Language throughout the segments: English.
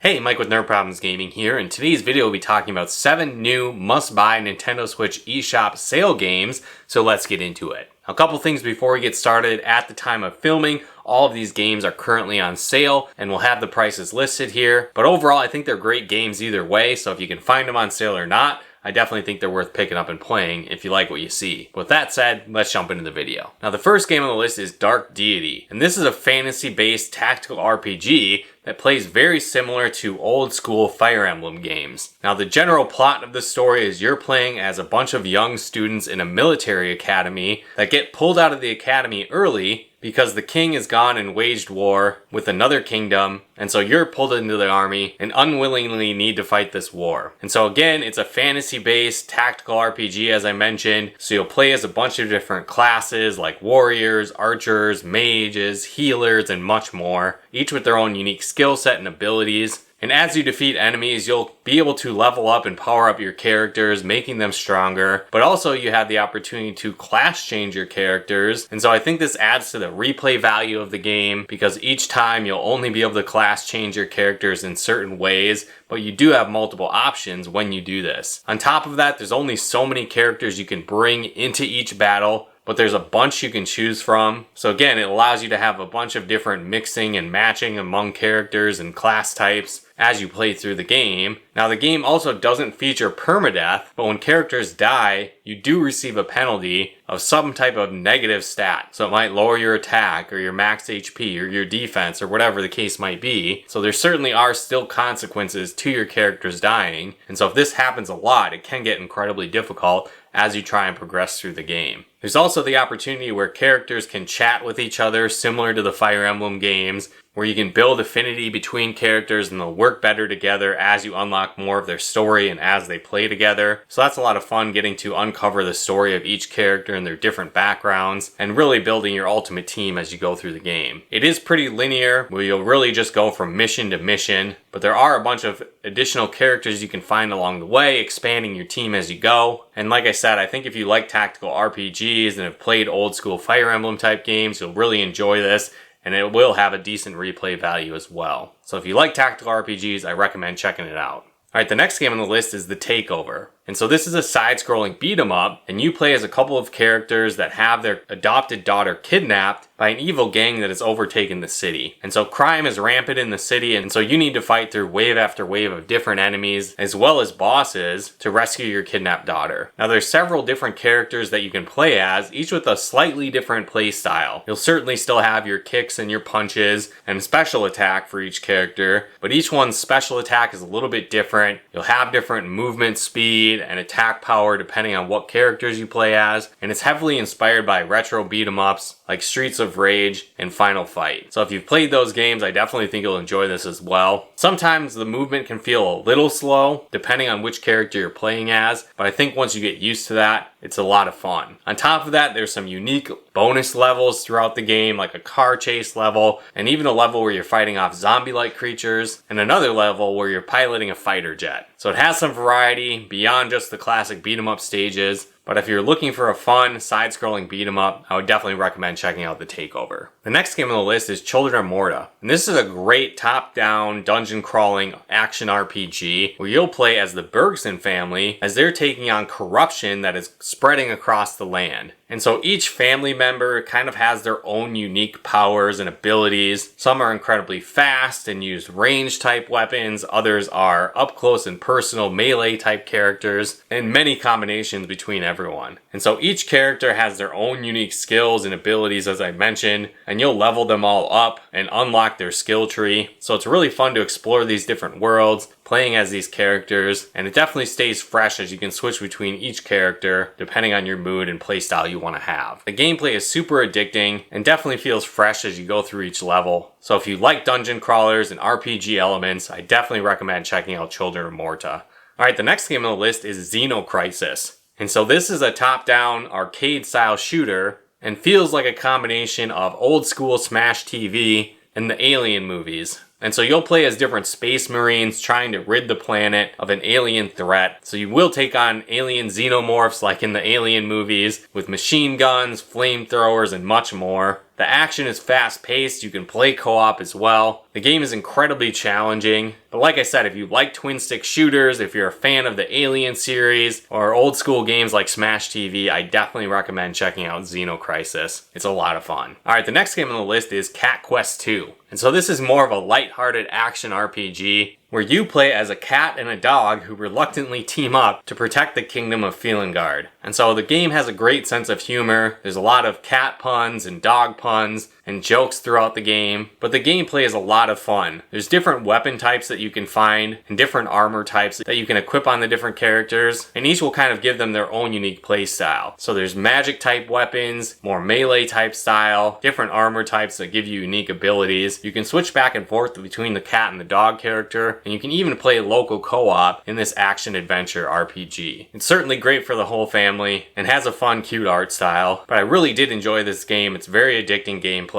Hey, Mike with Nerd Problems Gaming here. In today's video, we'll be talking about 7 new must-buy Nintendo Switch eShop sale games, so let's get into it. A couple things before we get started. At the time of filming, all of these games are currently on sale, and we'll have the prices listed here. But overall, I think they're great games either way, so if you can find them on sale or not, I definitely think they're worth picking up and playing if you like what you see. With that said, let's jump into the video. Now, the first game on the list is Deity, and this is a fantasy-based tactical RPG that plays very similar to old school Fire Emblem games. Now, the general plot of the story is you're playing as a bunch of young students in a military academy that get pulled out of the academy early because the king is gone and waged war with another kingdom, and so you're pulled into the army and unwillingly need to fight this war. And so again, it's a fantasy-based tactical RPG, as I mentioned, so you'll play as a bunch of different classes like warriors, archers, mages, healers, and much more, each with their own unique skill set and abilities. And as you defeat enemies, you'll be able to level up and power up your characters, making them stronger. But also you have the opportunity to class change your characters. And so I think this adds to the replay value of the game, because each time you'll only be able to class change your characters in certain ways, but you do have multiple options when you do this. On top of that, there's only so many characters you can bring into each battle, but there's a bunch you can choose from. So again, it allows you to have a bunch of different mixing and matching among characters and class types as you play through the game. Now, the game also doesn't feature permadeath, but when characters die, you do receive a penalty of some type of negative stat. So it might lower your attack or your max HP or your defense or whatever the case might be. So there certainly are still consequences to your characters dying. And so if this happens a lot, it can get incredibly difficult as you try and progress through the game. There's also the opportunity where characters can chat with each other, similar to the Fire Emblem games, where you can build affinity between characters and they'll work better together as you unlock more of their story and as they play together. So that's a lot of fun, getting to uncover the story of each character and their different backgrounds, and really building your ultimate team as you go through the game. It is pretty linear, where you'll really just go from mission to mission, but there are a bunch of additional characters you can find along the way, expanding your team as you go. And like I said, I think if you like tactical RPGs and have played old school Fire Emblem type games, you'll really enjoy this, and it will have a decent replay value as well. So if you like tactical RPGs, I recommend checking it out. Alright, the next game on the list is the Takeover. And so this is a side-scrolling beat-em-up, and you play as a couple of characters that have their adopted daughter kidnapped by an evil gang that has overtaken the city. And so crime is rampant in the city, and so you need to fight through wave after wave of different enemies, as well as bosses, to rescue your kidnapped daughter. Now, there's several different characters that you can play as, each with a slightly different play style. You'll certainly still have your kicks and your punches and special attack for each character, but each one's special attack is a little bit different. You'll have different movement speed and attack power depending on what characters you play as, and it's heavily inspired by retro beat-em-ups like Streets of Rage and Final Fight. So if you've played those games, I definitely think you'll enjoy this as well. Sometimes the movement can feel a little slow depending on which character you're playing as, but I think once you get used to that, it's a lot of fun. On top of that, there's some unique bonus levels throughout the game, like a car chase level, and even a level where you're fighting off zombie-like creatures, and another level where you're piloting a fighter jet. So it has some variety beyond just the classic beat-em-up stages, but if you're looking for a fun, side-scrolling beat-em-up, I would definitely recommend checking out the Takeover. The next game on the list is Children of Morta. And this is a great top-down, dungeon-crawling action RPG where you'll play as the Bergson family as they're taking on corruption that is spreading across the land. And so each family member kind of has their own unique powers and abilities. Some are incredibly fast and use range type weapons. Others are up close and personal melee type characters, and many combinations between everyone. And so each character has their own unique skills and abilities, as I mentioned, and you'll level them all up and unlock their skill tree. So it's really fun to explore these different worlds, playing as these characters, and it definitely stays fresh as you can switch between each character depending on your mood and playstyle you want to have. The gameplay is super addicting and definitely feels fresh as you go through each level. So if you like dungeon crawlers and RPG elements, I definitely recommend checking out Children of Morta. Alright, the next game on the list is Xeno Crisis. And so this is a top-down arcade style shooter and feels like a combination of old school Smash TV and the Alien movies. And so you'll play as different space marines trying to rid the planet of an alien threat. So you will take on alien xenomorphs like in the Alien movies with machine guns, flamethrowers, and much more. The action is fast paced, you can play co-op as well. The game is incredibly challenging, but like I said, if you like twin stick shooters, if you're a fan of the Alien series, or old school games like Smash TV, I definitely recommend checking out Xeno Crisis. It's a lot of fun. Alright, the next game on the list is Cat Quest 2. And so this is more of a lighthearted action RPG where you play as a cat and a dog who reluctantly team up to protect the kingdom of Felingard. And so the game has a great sense of humor. There's a lot of cat puns and dog puns and jokes throughout the game, but the gameplay is a lot of fun. There's different weapon types that you can find and different armor types that you can equip on the different characters, and each will kind of give them their own unique play style. So there's magic type weapons, more melee type style, different armor types that give you unique abilities. You can switch back and forth between the cat and the dog character, and you can even play local co-op in this action adventure RPG. It's certainly great for the whole family and has a fun, cute art style, but I really did enjoy this game. It's very addicting gameplay,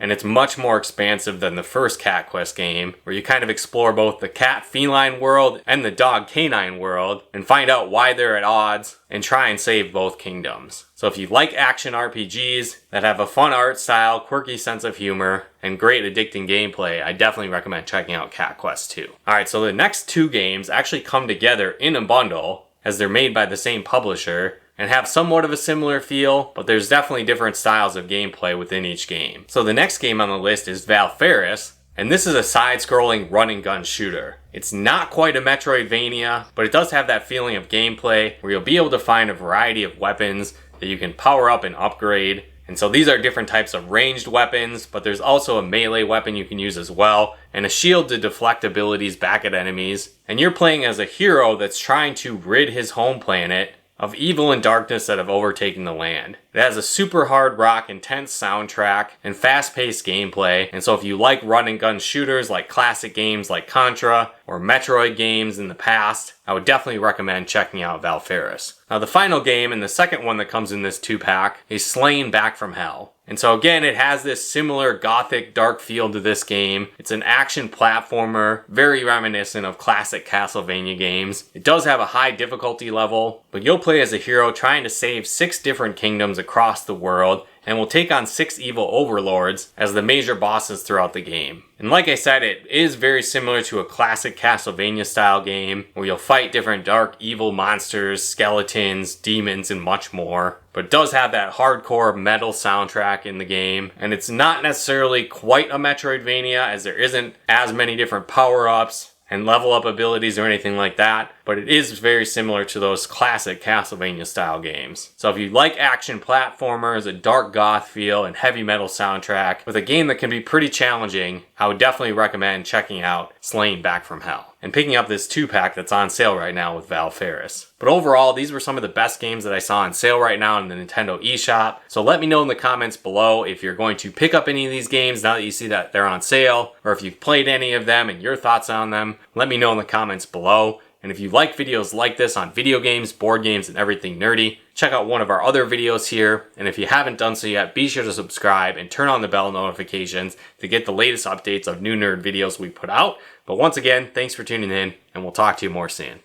and it's much more expansive than the first Cat Quest game, where you kind of explore both the cat feline world and the dog canine world and find out why they're at odds and try and save both kingdoms. So if you like action RPGs that have a fun art style, quirky sense of humor, and great addicting gameplay, I definitely recommend checking out Cat Quest 2. Alright, so the next two games actually come together in a bundle as they're made by the same publisher and have somewhat of a similar feel, but there's definitely different styles of gameplay within each game. So the next game on the list is Val Ferris, and this is a side-scrolling run-and-gun shooter. It's not quite a Metroidvania, but it does have that feeling of gameplay where you'll be able to find a variety of weapons that you can power up and upgrade. And so these are different types of ranged weapons, but there's also a melee weapon you can use as well, and a shield to deflect abilities back at enemies. And you're playing as a hero that's trying to rid his home planet of evil and darkness that have overtaken the land. It has a super hard rock, intense soundtrack, and fast-paced gameplay, and so if you like run-and-gun shooters like classic games like Contra or Metroid games in the past, I would definitely recommend checking out Val Ferris. Now the final game, and the second one that comes in this 2-pack, is Slain Back from Hell. And so again, it has this similar gothic dark feel to this game. It's an action platformer, very reminiscent of classic Castlevania games. It does have a high difficulty level, but you'll play as a hero trying to save 6 different kingdoms across the world, and will take on 6 evil overlords as the major bosses throughout the game. And like I said, it is very similar to a classic Castlevania style game where you'll fight different dark evil monsters, skeletons, demons, and much more. But it does have that hardcore metal soundtrack in the game, and it's not necessarily quite a Metroidvania as there isn't as many different power-ups and level up abilities or anything like that, but it is very similar to those classic Castlevania style games. So if you like action platformers, a dark goth feel, and heavy metal soundtrack with a game that can be pretty challenging, I would definitely recommend checking out Slain Back from Hell and picking up this 2-pack that's on sale right now with Val Ferris. But overall, these were some of the best games that I saw on sale right now in the Nintendo eShop. So let me know in the comments below if you're going to pick up any of these games now that you see that they're on sale, or if you've played any of them and your thoughts on them. Let me know in the comments below. And if you like videos like this on video games, board games, and everything nerdy, check out one of our other videos here. And if you haven't done so yet, be sure to subscribe and turn on the bell notifications to get the latest updates of new nerd videos we put out. But once again, thanks for tuning in, and we'll talk to you more soon.